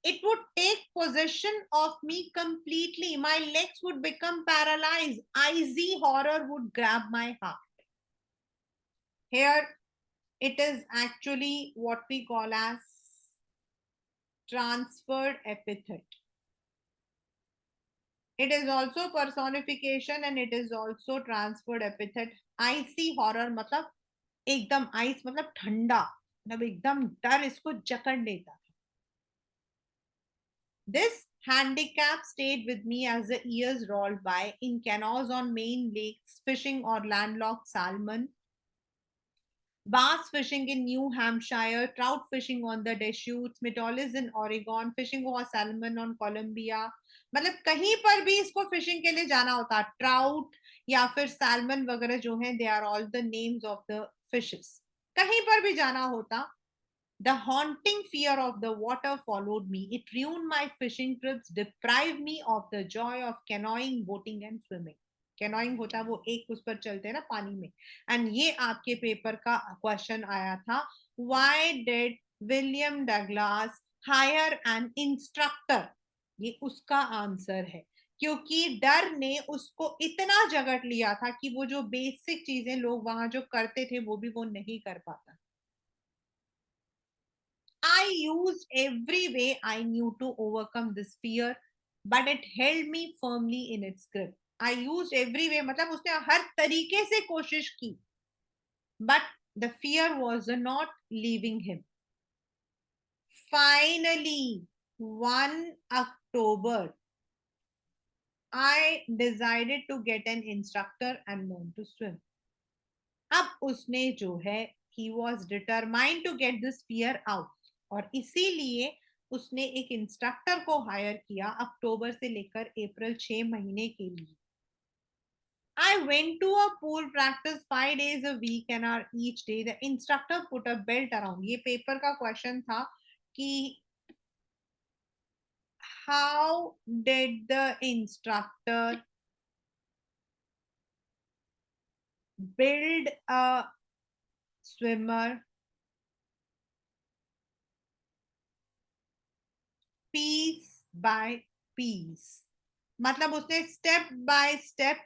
It would take possession of me completely. My legs would become paralyzed. Icy horror would grab my heart. Here, it is actually what we call as transferred epithet. It is also personification and it is also transferred epithet. Icy horror मतलब एकदम ice मतलब ठंडा, मतलब एकदम डर इसको जकड़ लेता. This handicap stayed with me as the years rolled by in canoes on main lakes, fishing or landlocked salmon, bass fishing in New Hampshire, trout fishing on the Deschutes, Metollis in Oregon, fishing for salmon on Columbia. मतलब कहीं पर भी इसको fishing के लिए जाना होता, trout या फिर सैल्मन वगैरह जो हैं, they are all the names of the fishes. कहीं पर भी जाना होता, the haunting fear of the water followed me. It ruined my fishing trips, deprived me of the joy of canoeing, boating and swimming. Canoeing होता है वो एक उस पर चलते हैं ना पानी में. एंड ये आपके पेपर का क्वेश्चन आया था, why did William Douglas hire an instructor. ये उसका आंसर है, क्योंकि डर ने उसको इतना जगड़ लिया था कि वो जो बेसिक चीजें लोग वहां जो करते थे वो भी वो नहीं कर पाता. I used every way I knew to overcome this fear, but it held me firmly in its grip. I used every way, मतलब उसने हर तरीके से कोशिश की, but the fear was not leaving him. Finally, 1 October, I decided to get an instructor and learn to swim. अब उसने जो है, he was determined to get this fear out, और इसीलिए उसने एक इंस्ट्रक्टर को हायर किया अक्टूबर से लेकर अप्रैल 6 महीने के लिए. I went to a pool practice 5 days a week and our each day the instructor put a belt around. ये पेपर का क्वेश्चन था कि how did the instructor build a swimmer piece by piece. मतलब उसने step by step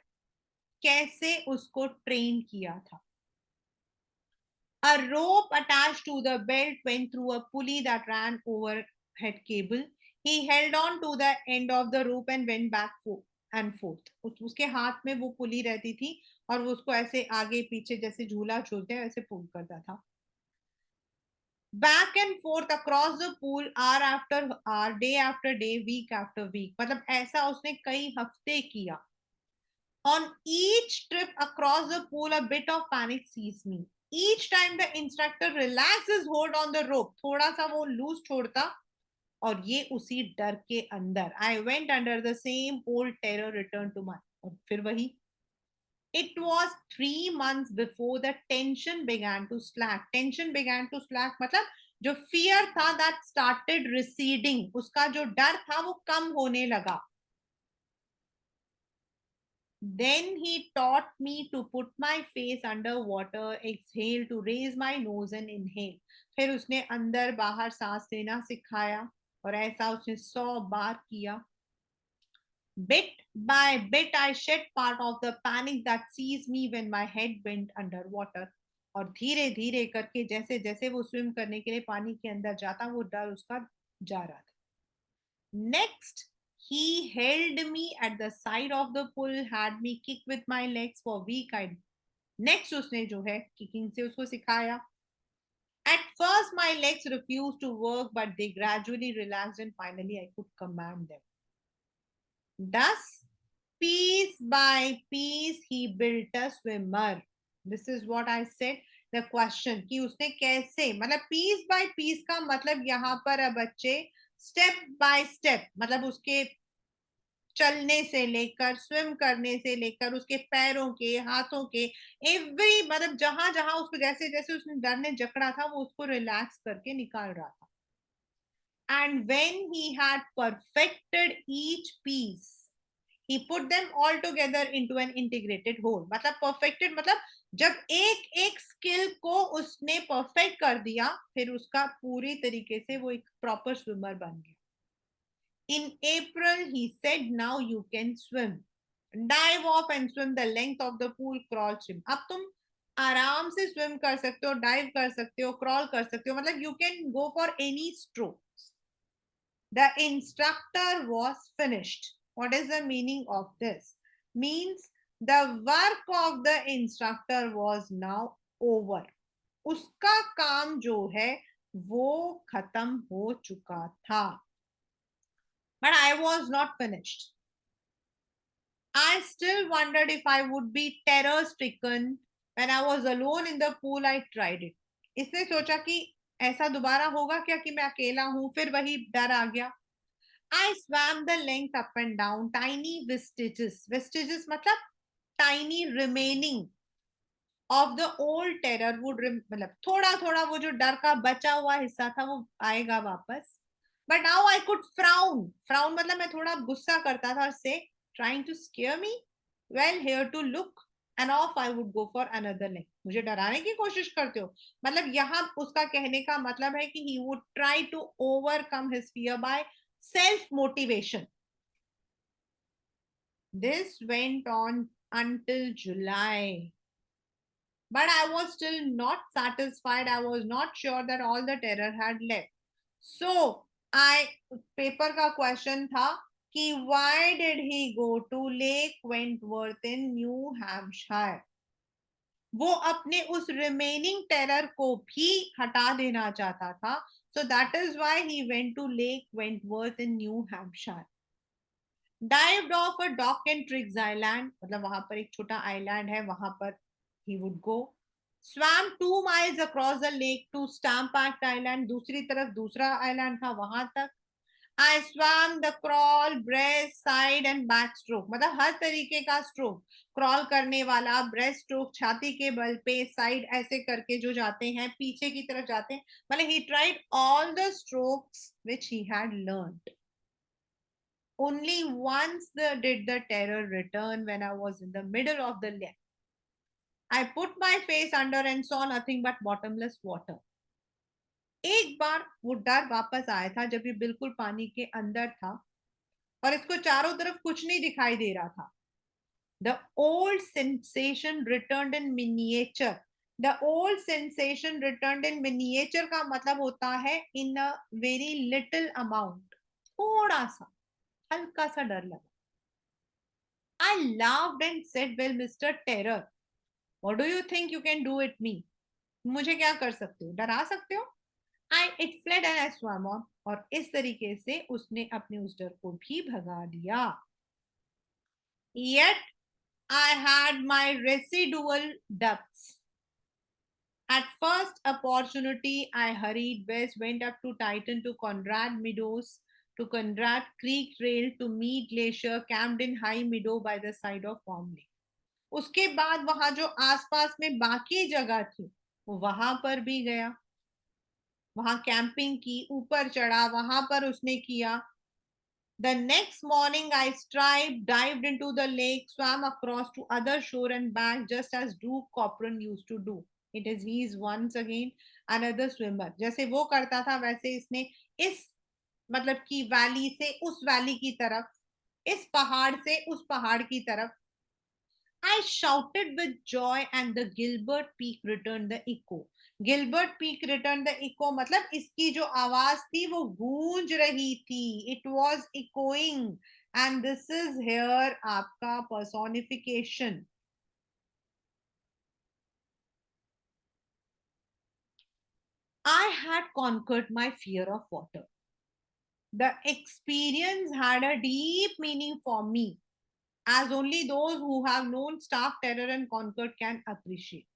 कैसे उसको train किया था. A rope attached to the belt went through a pulley that ran overhead cable. He held on to the end of the rope and went back and forth. उसके हाथ में वो पुली रहती थी और वो उसको ऐसे आगे पीछे जैसे झूला झूलते हैं वैसे पुल करता था. Back and forth across the pool, hour after hour, day after day, week after week. मतलब ऐसा उसने कई हफ्ते किया. On each trip across the pool, a bit of panic seized me. Each time the instructor relaxed his hold on the rope, थोड़ा सा वो loose छोड़ता और ये उसी डर के अंदर. I went under the same old terror returned to my. और फिर वही. It was 3 months before the tension began to slack. Tension began to slack मतलब जो fear था that started receding, उसका जो डर था वो कम होने लगा. Then he taught me to put my face under water, exhale, to raise my nose and inhale. फिर उसने अंदर बाहर सांस लेना सिखाया और ऐसा उसने 100 बार किया. Bit by bit, I shed part of the panic that seized me when my head went underwater. और धीरे धीरे करके जैसे जैसे वो स्विम करने के लिए पानी के अंदर जाता वो डर उसका जा रहा था. Next, he held me at the side of the pool, had me kick with my legs for week. I next उसने जो है kicking से उसको सिखाया. At first, my legs refused to work, but they gradually relaxed, and finally, I could command them. Thus, piece by piece, he built a swimmer. This is what I said. The question कि उसने कैसे, मतलब piece by piece का मतलब यहाँ पर बच्चे step by step, मतलब उसके चलने से लेकर, स्विम करने से लेकर, उसके पैरों के, हाथों के, एवरी, मतलब जहां जहां उसको जैसे जैसे उसने डर ने जकड़ा था वो उसको रिलैक्स करके निकाल रहा था. And when he had perfected each piece, he put them all together into an integrated whole. मतलब perfected मतलब जब एक एक स्किल को उसने परफेक्ट कर दिया, फिर उसका पूरी तरीके से वो एक प्रॉपर स्विमर बन गया. In April, he said, "Now you can swim. Dive off and swim the length of the pool, crawl, swim." अब तुम आराम से स्विम कर सकते हो, डाइव कर सकते हो, क्रॉल कर सकते हो, मतलब you can go for any stroke. The instructor was finished. What is the meaning of this? Means the work of the instructor was now over. उसका काम जो है वो खत्म हो चुका था. But I was not finished. I still wondered if I would be terror stricken when I was alone in the pool. I tried it. इसने सोचा कि ऐसा दोबारा होगा क्या कि मैं अकेला हूं, फिर वही डर आ गया. I swam the length up and down, tiny vestiges. Vestiges मतलब tiny remaining of the old terror would मतलब थोड़ा थोड़ा वो जो डर का बचा हुआ हिस्सा था वो आएगा वापस. But now I could frown. Frown मतलब मैं थोड़ा गुस्सा करता था और say, trying to scare me. Well, here to look. And off I would go for another leg. मुझे डराने की कोशिश करते हो. मतलब यहाँ उसका कहने का मतलब है कि he would try to overcome his fear by self motivation. This went on until July. But I was still not satisfied. I was not sure that all the terror had left. So, I paper का question था कि why did he go to Lake Wentworth in New Hampshire? वो अपने उस remaining terror को भी हटा देना चाहता था. So that is why he went to Lake Wentworth in New Hampshire. Dived off a dock and Triggs Island, मतलब वहां पर एक छोटा आइलैंड है, वहां पर he would go. Swam 2 miles across the lake to Stamp Island, दूसरी तरफ दूसरा आइलैंड था वहां तक. I swam the crawl, breast, side and back stroke, मतलब हर तरीके का स्ट्रोक, क्रॉल करने वाला, ब्रेस्ट स्ट्रोक छाती के बल पे, साइड ऐसे करके जो जाते हैं, पीछे की तरफ जाते हैं, मतलब he tried all the strokes which he had learned. Only once did the terror return when I was in the middle of the lake. I put my face under and saw nothing but bottomless water. एक बार वो डर वापस आया था जब ये बिल्कुल पानी के अंदर था और इसको चारों तरफ कुछ नहीं दिखाई दे रहा था. The old sensation returned in miniature. The old sensation returned in miniature का मतलब होता है in a very little amount. थोड़ा सा, हल्का सा डर लगा. I laughed and said, "Well, Mr. Terror, what do you think you can do with me?" मुझे क्या कर सकते हो, डरा सकते हो? It fled and I swam on. और इस तरीके से उसने अपने उस डर को भी भगा दिया. Yet I had my residual doubts. At first opportunity, I hurried west, went up to Titan, to Conrad Meadows, to Conrad Creek Trail, to Mead Glacier, camped in High Meadow by the side of Warm Lake. उसके बाद वहां जो आसपास में बाकी जगह थी वो वहां पर भी गया, वहां कैंपिंग की, ऊपर चढ़ा, वहां पर उसने किया. The next morning I striped, dived into the lake, swam across to other shore and back just as Duke Copran used to do. He is once again another swimmer. जैसे वो करता था वैसे इसने इस मतलब की वैली से उस वैली की तरफ, इस पहाड़ से उस पहाड़ की तरफ. I shouted with joy and the Gilbert Peak returned the echo. Gilbert Peak returned the echo मतलब इसकी जो आवाज थी वो गूंज रही थी. It was echoing. And this is here आपका personification. I had conquered my fear of water. The experience had a deep meaning for me, as only those who have known stark terror and conquered can appreciate.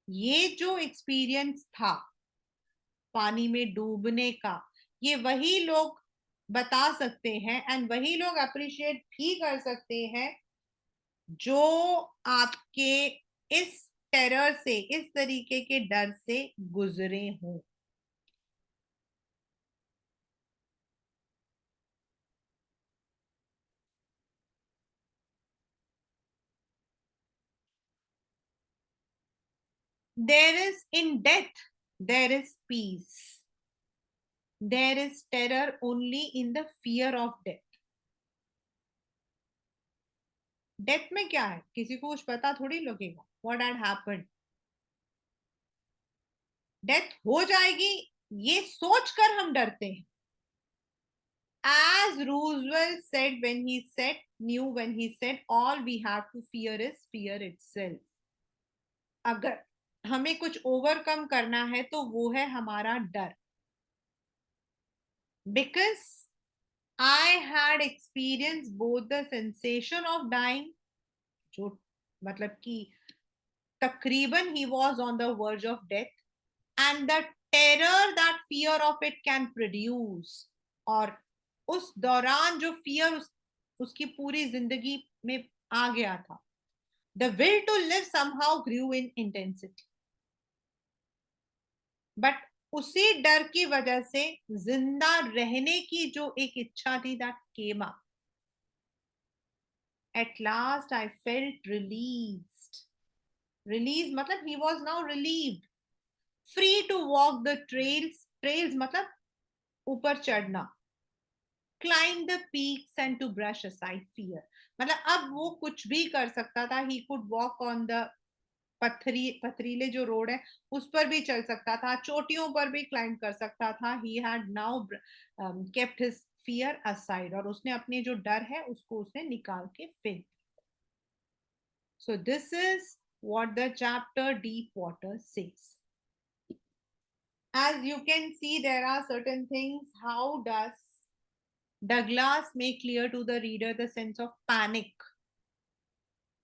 ये जो experience था पानी में डूबने का, ये वही लोग बता सकते हैं एंड वही लोग अप्रिशिएट भी कर सकते हैं जो आपके इस टेरर से, इस तरीके के डर से गुजरे हों. There is in death, there is peace. There is terror only in the fear of death. Death में क्या है, किसी को कुछ पता थोड़ी लगेगा व्हाट हैड हैपेंड. डेथ हो जाएगी ये सोचकर हम डरते हैं. As Roosevelt said when he said, knew when he said, all we have to fear is fear itself. अगर हमें कुछ ओवरकम करना है तो वो है हमारा डर. Because I had experienced both the sensation of dying, जो मतलब कि तकरीबन he was on the verge of death, and the terror that fear of it can produce. और उस दौरान जो फियर उसकी पूरी जिंदगी में आ गया था. The will to live somehow grew in intensity. But उसी डर की वजह से जिंदा रहने की जो एक इच्छा थी, that came up. At last I felt released. Released मतलब he was now relieved. Free to walk the trails. Trails मतलब ऊपर चढ़ना. Climb the peaks and to brush aside fear. मतलब अब वो कुछ भी कर सकता था. He could walk on the पथरीले जो रोड है उस पर भी चल सकता था, चोटियों पर भी क्लाइंब कर सकता था. He had now kept his fear aside. और उसने अपने जो डर है उसको उसने निकाल के फेंक. So this is what the chapter Deep Water says. As you can see, there are certain things. How does Douglas make clear to the reader the sense of panic?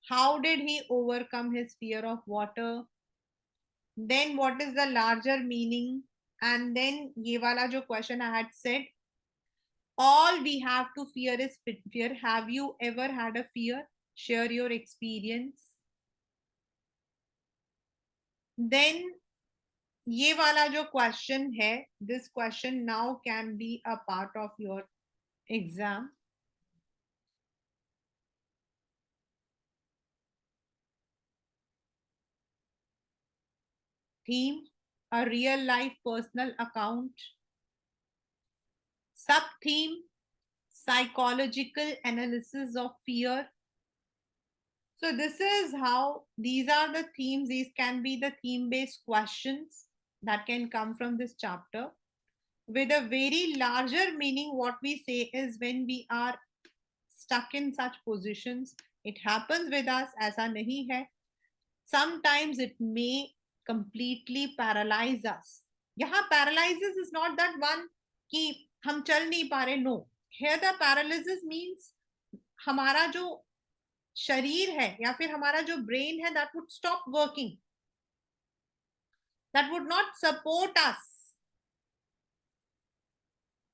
How did he overcome his fear of water? Then what is the larger meaning? And then ये वाला जो question I had said, all we have to fear is fear. Have you ever had a fear? Share your experience. Then ये वाला जो question है, this question now can be a part of your exam. Theme, a real life personal account. Sub-theme, psychological analysis of fear. So this is how these are the themes. These can be the theme-based questions that can come from this chapter. With a very larger meaning, what we say is when we are stuck in such positions, it happens with us, ऐसा नहीं है. Sometimes it may completely paralyze us. यहाँ paralysis is not that one कि हम चल नहीं पा रहे. No, here the paralysis means हमारा जो शरीर है या फिर हमारा जो ब्रेन है, that would stop working, that would not support us,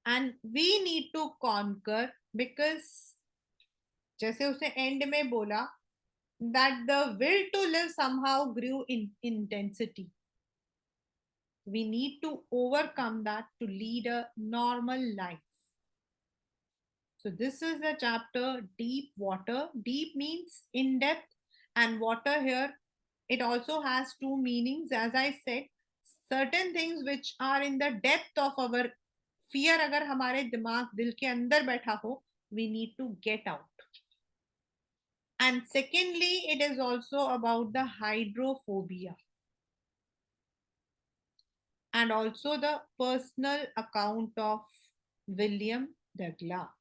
and we need to conquer. Because जैसे उसने एंड में बोला that the will to live somehow grew in intensity. We need to overcome that to lead a normal life. So this is the chapter Deep Water. Deep means in depth, and water here, it also has two meanings. As I said, certain things which are in the depth of our fear, अगर हमारे दिमाग दिल के अंदर बैठा हो, we need to get out. And secondly, it is also about the hydrophobia and also the personal account of William Douglas.